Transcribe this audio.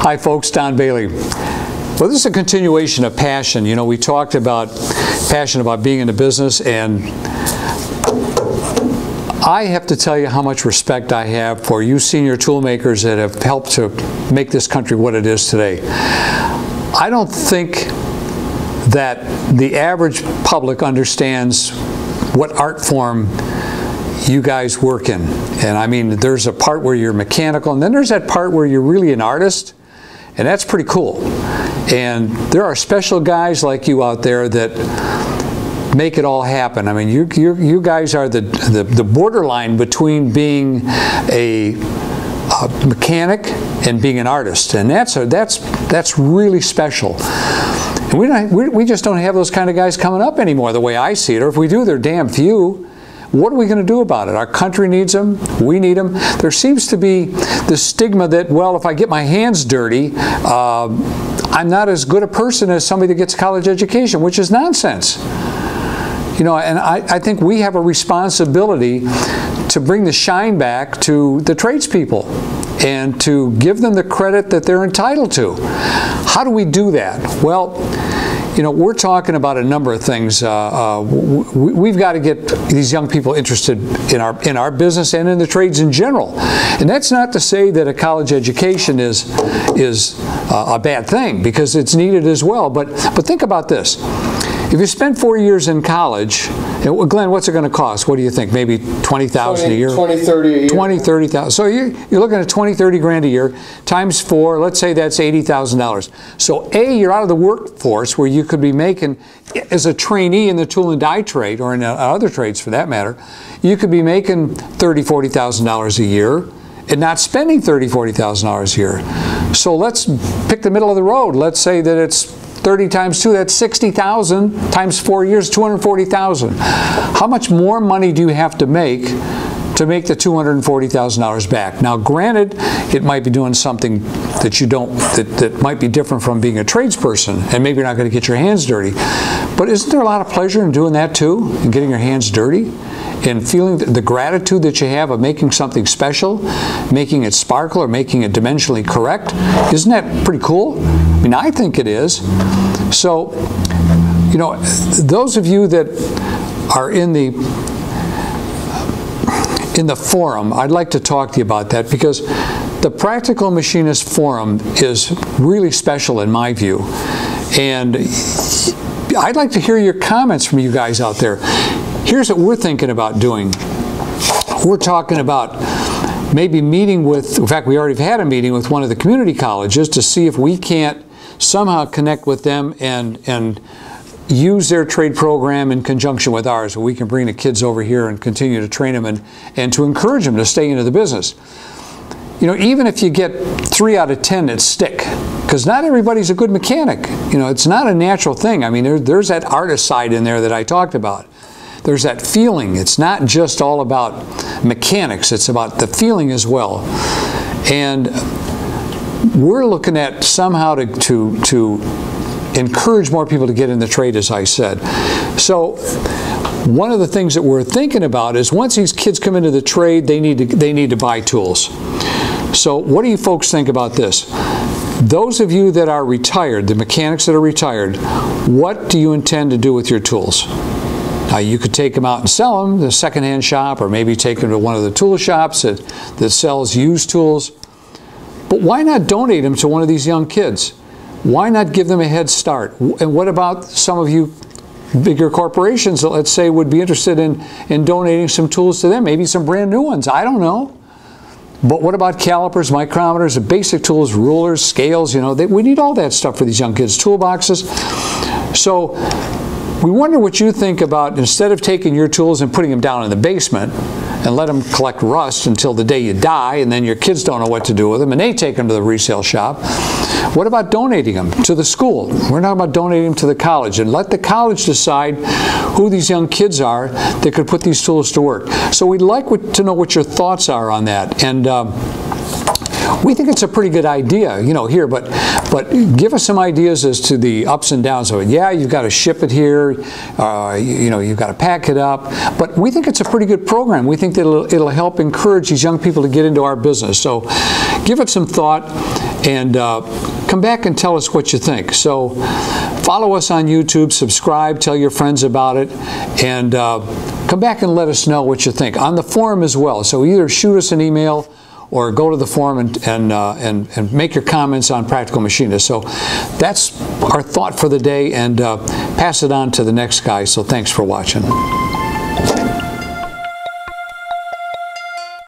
Hi folks, Don Bailey. Well, this is a continuation of passion. You know, we talked about passion about being in the business, and I have to tell you how much respect I have for you senior tool makers that have helped to make this country what it is today. I don't think that the average public understands what art form you guys work in. And I mean, there's a part where you're mechanical, and then there's that part where you're really an artist, and that's pretty cool. And there are special guys like you out there that make it all happen. I mean, you guys are the borderline between being a mechanic and being an artist, and that's really special. And we just don't have those kind of guys coming up anymore, the way I see it. Or if we do, they're damn few. What are we going to do about it? Our country needs them. We need them. There seems to be the stigma that, well, if I get my hands dirty, I'm not as good a person as somebody that gets a college education, which is nonsense. You know, and I think we have a responsibility to bring the shine back to the tradespeople and to give them the credit that they're entitled to. How do we do that? Well, you know, we're talking about a number of things. We've got to get these young people interested in our business and in the trades in general. And that's not to say that a college education is a bad thing, because it's needed as well. But think about this. If you spend 4 years in college, Glenn, what's it going to cost? What do you think? Maybe $20,000 a year? 20, 30 a year. 20, 30,000. So you're looking at 20, 30 grand a year times 4. Let's say that's $80,000. So A, you're out of the workforce where you could be making, as a trainee in the tool and die trade, or in other trades for that matter, you could be making $30,000, $40,000 a year and not spending $30,000, $40,000 a year. So let's pick the middle of the road. Let's say that it's 30 times 2, that's 60,000 times 4 years, 240,000. How much more money do you have to make the $240,000 back? Now, granted, it might be doing something that you don't, that might be different from being a tradesperson, and maybe you're not going to get your hands dirty. But isn't there a lot of pleasure in doing that too, in getting your hands dirty? And feeling the gratitude that you have of making something special, making it sparkle, or making it dimensionally correct? Isn't that pretty cool? I mean, I think it is. So, you know, those of you that are in the forum, I'd like to talk to you about that, because the Practical Machinist Forum is really special in my view. And I'd like to hear your comments from you guys out there. Here's what we're thinking about doing. We're talking about maybe meeting with, in fact, we already had a meeting with one of the community colleges to see if we can't somehow connect with them and use their trade program in conjunction with ours, so we can bring the kids over here and continue to train them and to encourage them to stay into the business. You know, even if you get 3 out of 10 that stick, because not everybody's a good mechanic. You know, it's not a natural thing. I mean, there's that artist side in there that I talked about. There's that feeling. It's not just all about mechanics. It's about the feeling as well. And we're looking at somehow to encourage more people to get in the trade, as I said. So one of the things that we're thinking about is, once these kids come into the trade, they need to buy tools. So what do you folks think about this? Those of you that are retired, the mechanics that are retired, what do you intend to do with your tools? You could take them out and sell them to a secondhand shop, or maybe take them to one of the tool shops that sells used tools. But why not donate them to one of these young kids? Why not give them a head start? And what about some of you bigger corporations that, let's say, would be interested in donating some tools to them, maybe some brand new ones? I don't know. But what about calipers, micrometers, the basic tools, rulers, scales? You know, we need all that stuff for these young kids, toolboxes. So we wonder what you think about, instead of taking your tools and putting them down in the basement and let them collect rust until the day you die, and then your kids don't know what to do with them, and they take them to the resale shop. What about donating them to the school? We're talking about donating them to the college, and let the college decide who these young kids are that could put these tools to work. So we'd like to know what your thoughts are on that. And we think it's a pretty good idea, you know, here, but give us some ideas as to the ups and downs of it. Yeah, you've got to ship it here, you know, you've got to pack it up, but we think it's a pretty good program. We think that it'll help encourage these young people to get into our business. So give it some thought and come back and tell us what you think. So follow us on YouTube, subscribe, tell your friends about it, and come back and let us know what you think on the forum as well. So either shoot us an email or go to the forum and make your comments on Practical Machinist. So that's our thought for the day, and pass it on to the next guy. So thanks for watching.